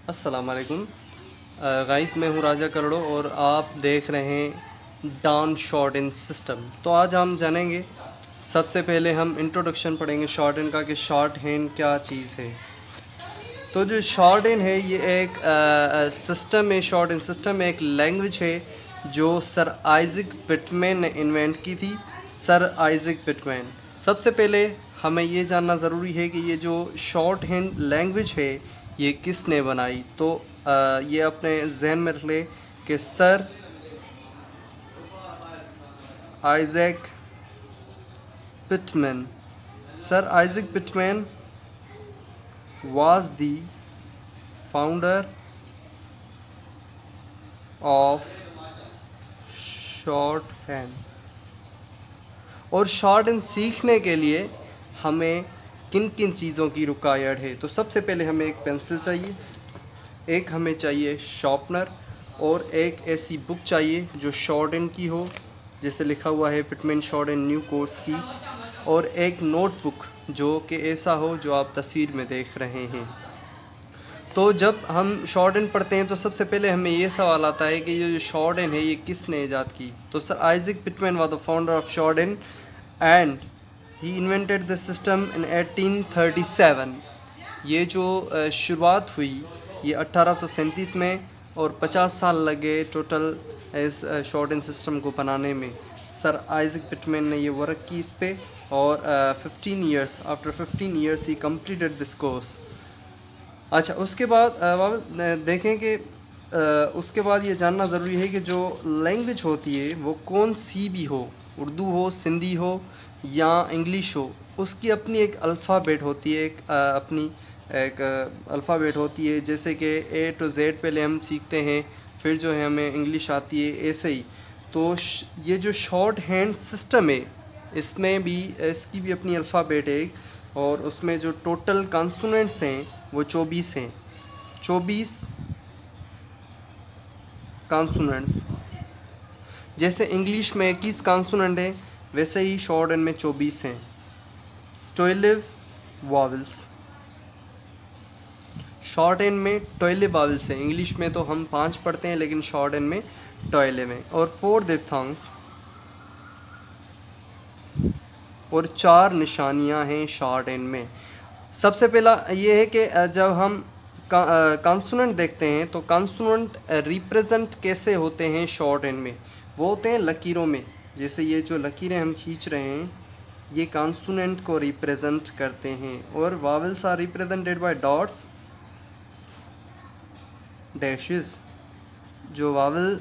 अस्सलाम वालेकुम गाइस, मैं हूं राजा करोड़ो और आप देख रहे हैं डाउन शॉर्ट इन सिस्टम। तो आज हम जानेंगे, सबसे पहले हम इंट्रोडक्शन पढ़ेंगे शॉर्ट हैंड का कि शॉर्ट हैंड क्या चीज़ है। तो जो शॉर्ट हैंड है ये एक सिस्टम है। शॉर्ट हैंड सिस्टम एक लैंग्वेज है जो सर आइजक पिटमैन ने इन्वेंट की थी। Sir Isaac Pitman. सबसे पहले हमें ये जानना ज़रूरी है कि ये जो शॉर्ट हैंड लैंग्वेज है ये किसने बनाई। तो ये अपने जहन में रख ले कि sir Isaac Pitman. Sir Isaac Pitman was the founder of short hand. और शॉर्ट हैंड सीखने के लिए हमें किन किन चीज़ों की रिक्वायर्ड है। तो सबसे पहले हमें एक पेंसिल चाहिए, एक हमें चाहिए शार्पनर और एक ऐसी बुक चाहिए जो शॉर्ट हैंड की हो, जैसे लिखा हुआ है Pitman short hand new course की, और एक नोटबुक जो कि ऐसा हो जो आप तस्वीर में देख रहे हैं। तो जब हम शॉर्ट हैंड पढ़ते हैं तो सबसे पहले हमें ये सवाल आता है कि ये जो शॉर्ट हैंड है ये किसने ईजाद की। तो sir Isaac Pitman was the founder of short hand and he invented the system in 1837। ये जो शुरुआत हुई ये 1837 में, और 50 साल लगे टोटल इस शॉर्ट हैंड सिस्टम को बनाने में। सर आइजक पिटमैन ने ये वर्क की इस पे, और 15 years after 15 years he completed this course. अच्छा, उसके बाद देखें कि उसके बाद ये जानना ज़रूरी है कि जो लैंग्वेज होती है वो कौन सी भी हो, उर्दू हो, सिंधी हो या इंग्लिश हो, उसकी अपनी एक अल्फ़ाबेट होती है, एक अपनी एक अल्फ़ाबेट होती है। जैसे कि A to Z पहले हम सीखते हैं, फिर जो है हमें इंग्लिश आती है, ऐसे ही। तो ये जो शॉर्ट हैंड सिस्टम है इसमें भी इसकी भी अपनी अल्फ़ाबेट है, और उसमें जो टोटल कॉन्सोनेंट्स हैं वो 24 हैं। 24 कॉन्सोनेंट्स। जैसे इंग्लिश में 21 कॉन्सोनेंट हैं, वैसे ही शॉर्ट हैंड में 24 हैं। 12 वॉवल्स। शॉर्ट हैंड में 12 वॉवल्स हैं। इंग्लिश में तो हम 5 पढ़ते हैं, लेकिन शॉर्ट हैंड में 12 हैं। और 4 डिप्थोंग्स और 4 निशानियां हैं शॉर्ट हैंड में। सबसे पहला ये है कि जब हम कॉन्सोनेंट देखते हैं तो कॉन्सोनेंट रिप्रेजेंट कैसे होते हैं शॉर्ट हैंड में, वो होते हैं लकीरों में। जैसे ये जो लकीरें हम खींच रहे हैं ये कॉन्सोनेंट को रिप्रेजेंट करते हैं। और vowels are represented by dots, dashes. जो वावल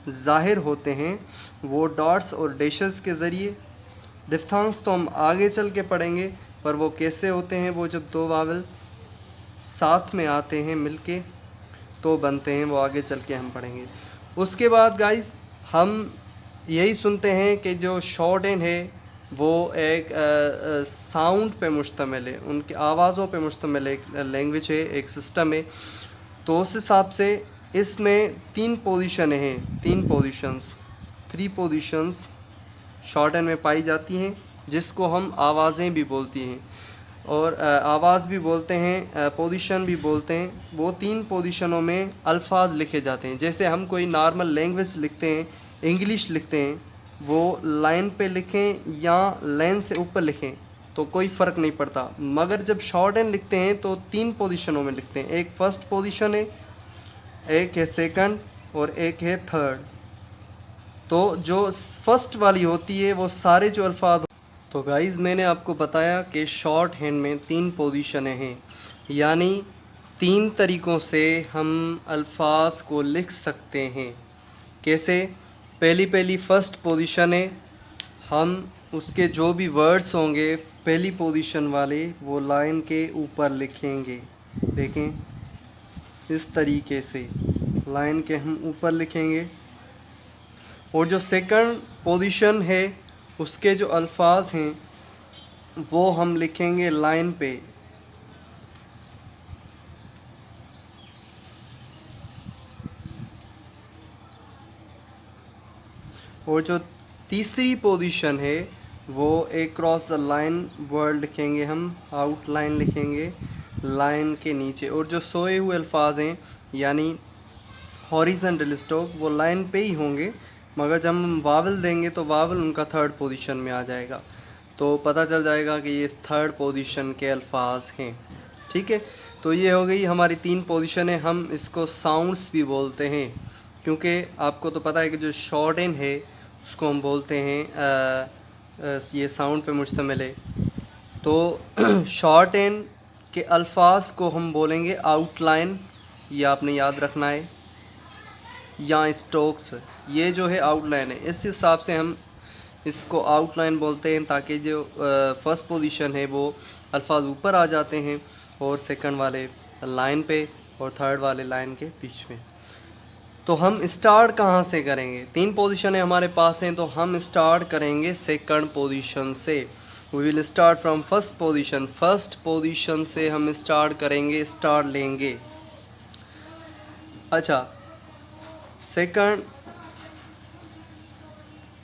ज़ाहिर होते हैं वो डॉट्स और डैशेस के ज़रिए। डिफ्थोंग्स तो हम आगे चल के पढ़ेंगे, पर वो कैसे होते हैं, वो जब दो वावल साथ में आते हैं मिलके तो बनते हैं, वो आगे चल के हम पढ़ेंगे। उसके बाद गाइस हम यही सुनते हैं कि जो शॉर्ट हैंड है वो एक साउंड पे मुश्तमिल है, उनकी आवाज़ों पे मुश्तमिल एक लैंग्वेज है, एक सिस्टम है। तो उस हिसाब से इसमें 3 पोजीशन हैं, 3 पोजीशंस, 3 पोजीशंस शॉर्ट हैंड में पाई जाती हैं, जिसको हम आवाज़ें भी बोलती हैं, और आवाज़ भी बोलते हैं, पोजीशन भी बोलते हैं। वो 3 पोजीशनों में अल्फाज लिखे जाते हैं। जैसे हम कोई नॉर्मल लैंग्वेज लिखते हैं, इंग्लिश लिखते हैं, वो लाइन पे लिखें या लाइन से ऊपर लिखें तो कोई फ़र्क नहीं पड़ता, मगर जब शॉर्ट हैंड लिखते हैं तो 3 पोजीशनों में लिखते हैं। एक फ़र्स्ट पोजीशन है, एक है सेकंड, और एक है थर्ड। तो जो फर्स्ट वाली होती है वो सारे जो अल्फाज। तो गाइज़ मैंने आपको बताया कि शॉर्ट हैंड में 3 पोजीशनें हैं, यानी 3 तरीक़ों से हम अल्फाज को लिख सकते हैं। कैसे? पहली फ़र्स्ट पोजीशन है, हम उसके जो भी वर्ड्स होंगे पहली पोजीशन वाले वो लाइन के ऊपर लिखेंगे। देखें, इस तरीके से लाइन के हम ऊपर लिखेंगे। और जो सेकंड पोजीशन है उसके जो अल्फाज हैं वो हम लिखेंगे लाइन पे। और जो तीसरी पोजीशन है वो एक क्रॉस द लाइन वर्ड लिखेंगे, हम आउटलाइन लिखेंगे। लाइन के नीचे, और जो सोए हुए अल्फाज हैं यानी हॉरिजॉन्टल स्टॉक वो लाइन पे ही होंगे, मगर जब हम वावल देंगे तो वावल उनका थर्ड पोजीशन में आ जाएगा, तो पता चल जाएगा कि ये थर्ड पोजीशन के अल्फाज हैं। ठीक है, तो ये हो गई हमारी 3 पोजीशन है। हम इसको साउंड्स भी बोलते हैं, क्योंकि आपको तो पता है कि जो शॉर्ट एन है उसको हम बोलते हैं ये साउंड पे मुश्तमिल है। तो शॉर्ट एन के अल्फाज को हम बोलेंगे आउटलाइन, ये आपने याद रखना है, या स्टोक्स, ये जो है आउटलाइन है। इस हिसाब से हम इसको आउटलाइन बोलते हैं, ताकि जो फर्स्ट पोजीशन है वो अल्फाज ऊपर आ जाते हैं और सेकंड वाले लाइन पे और थर्ड वाले लाइन के बीच में। तो हम स्टार्ट कहाँ से करेंगे? 3 पोजीशन है हमारे पास हैं, तो हम स्टार्ट करेंगे सेकंड पोजीशन से। We will start from first position. First position से हम स्टार्ट करेंगे, स्टार्ट लेंगे। अच्छा सेकंड,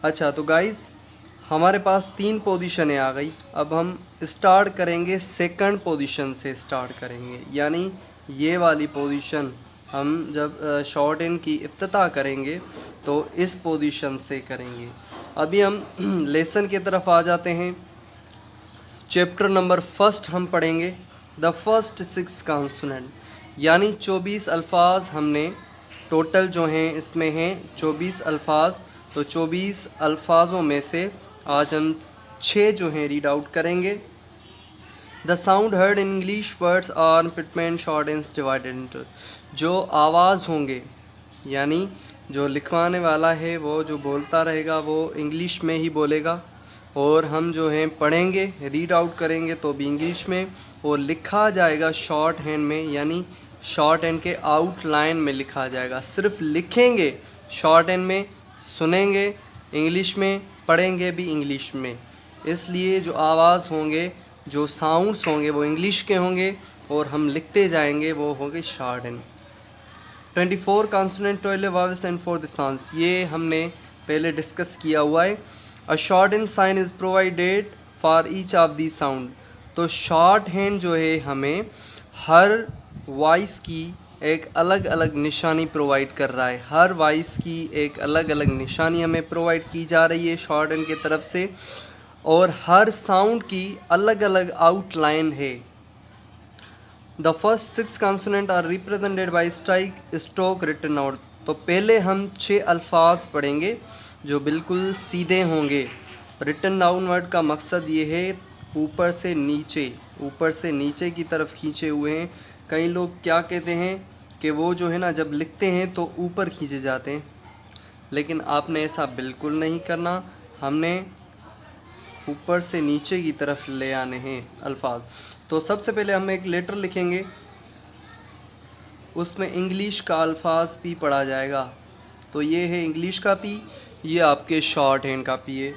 अच्छा तो गाइस हमारे पास 3 पोजीशनें आ गई। अब हम स्टार्ट करेंगे सेकंड पोजीशन से स्टार्ट करेंगे, यानी ये वाली पोजीशन हम जब शॉर्ट एन की इफ्तिताह करेंगे तो इस पोजीशन से करेंगे। अभी हम लेसन की तरफ आ जाते हैं। चैप्टर नंबर फर्स्ट हम पढ़ेंगे द फर्स्ट 6 कॉन्सोनेंट, यानी 24 अल्फाज हमने टोटल जो हैं इसमें हैं 24 अल्फाज। तो 24 अल्फाजों में से आज हम 6 जो हैं रीड आउट करेंगे। The sound heard in English words are पिटमेंट शॉर्ट एंड डिवाइडेड इनटू, जो आवाज़ होंगे यानी जो लिखवाने वाला है वो जो बोलता रहेगा वो इंग्लिश में ही बोलेगा, और हम जो हैं पढ़ेंगे रीड आउट करेंगे तो भी इंग्लिश में, और लिखा जाएगा शॉर्ट हैंड में, यानी शॉर्ट हैंड के आउटलाइन में लिखा जाएगा। सिर्फ लिखेंगे शॉर्ट हैंड में, सुनेंगे इंग्लिश में, पढ़ेंगे भी इंग्लिश में। इसलिए जो आवाज़ होंगे, जो साउंड्स होंगे वो इंग्लिश के होंगे, और हम लिखते जाएंगे वो होंगे shorthand. 24 consonant 12 vowels and 4 diphthongs, ये हमने पहले डिस्कस किया हुआ है। A shorthand sign is provided for each of the sound, तो शॉर्ट हैंड जो है हमें हर वॉइस की एक अलग अलग निशानी प्रोवाइड कर रहा है। हर वॉइस की एक अलग अलग निशानी हमें प्रोवाइड की जा रही है शॉर्ट हैंड की तरफ से, और हर साउंड की अलग अलग आउटलाइन है। The first 6 consonant are represented by stroke written out, तो पहले हम 6 अल्फाज पढ़ेंगे जो बिल्कुल सीधे होंगे। रिटन डाउनवर्ड का मकसद ये है ऊपर से नीचे की तरफ खींचे हुए हैं। कई लोग क्या कहते हैं कि वो जो है ना जब लिखते हैं तो ऊपर खींचे जाते हैं, लेकिन आपने ऐसा बिल्कुल नहीं करना। हमने ऊपर से नीचे की तरफ ले आने हैं अल्फाज। तो सबसे पहले हम एक लेटर लिखेंगे, उसमें इंग्लिश का अल्फाज पी पढ़ा जाएगा। तो ये है इंग्लिश का पी, ये आपके शॉर्ट हैंड का पी है।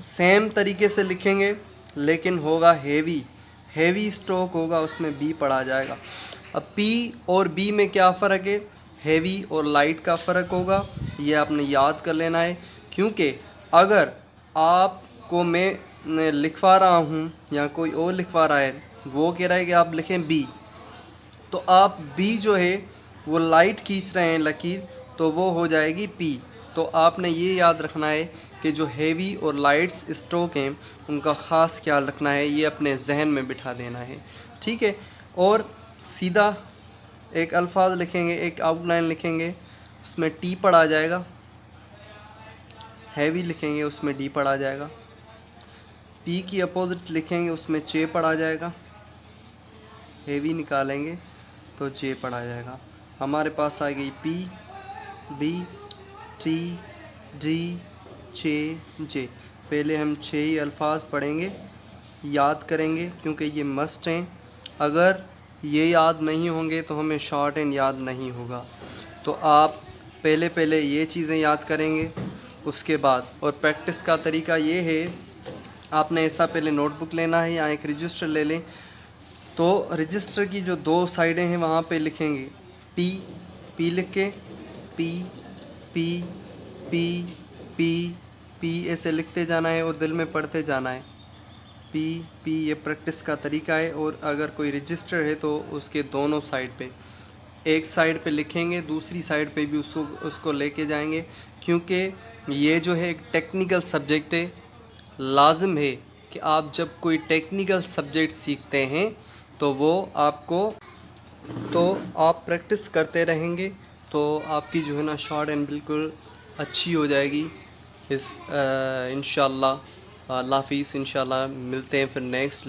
सेम तरीके से लिखेंगे लेकिन होगा हेवी स्ट्रोक होगा, उसमें बी पढ़ा जाएगा। अब पी और बी में क्या फ़र्क है? हेवी और लाइट का फ़र्क होगा, ये आपने याद कर लेना है। क्योंकि अगर आपको मैं लिखवा रहा हूँ या कोई और लिखवा रहा है, वो कह रहा है कि आप लिखें बी, तो आप बी जो है वो लाइट खींच रहे हैं लकीर, तो वो हो जाएगी पी। तो आपने ये याद रखना है कि जो हेवी और लाइट्स स्ट्रोक हैं उनका ख़ास ख्याल रखना है, ये अपने जहन में बिठा देना है, ठीक है। और सीधा एक अल्फाज लिखेंगे, एक आउटलाइन लिखेंगे, उसमें टी पढ़ा जाएगा। हैवी लिखेंगे उसमें डी पढ़ा जाएगा। पी की अपोजिट लिखेंगे उसमें चे पढ़ा जाएगा। हेवी निकालेंगे तो जे पढ़ा जाएगा। हमारे पास आ गई पी, बी, टी, डी, चे, जे। पहले हम 6 ही अल्फाज पढ़ेंगे, याद करेंगे क्योंकि ये मस्ट हैं। अगर ये याद नहीं होंगे तो हमें शॉर्ट हैंड याद नहीं होगा। तो आप पहले ये चीज़ें याद करेंगे, उसके बाद और प्रैक्टिस का तरीका ये है, आपने ऐसा पहले नोटबुक लेना है या एक रजिस्टर ले लें। तो रजिस्टर की जो 2 साइडें हैं वहाँ पे लिखेंगे पी लिख के P P P P P ऐसे लिखते जाना है और दिल में पढ़ते जाना है। पी ये प्रैक्टिस का तरीका है। और अगर कोई रजिस्टर है तो उसके दोनों साइड पे, एक साइड पे लिखेंगे, दूसरी साइड पे भी उसको लेके जाएंगे, क्योंकि ये जो है एक टेक्निकल सब्जेक्ट है। लाजिम है कि आप जब कोई टेक्निकल सब्जेक्ट सीखते हैं तो वो आपको, तो आप प्रैक्टिस करते रहेंगे तो आपकी जो है ना शॉर्ट एंड बिल्कुल अच्छी हो जाएगी। इंशाल्लाह। अल्लाह हाफिज़। इंशाल्लाह मिलते हैं फिर नेक्स्ट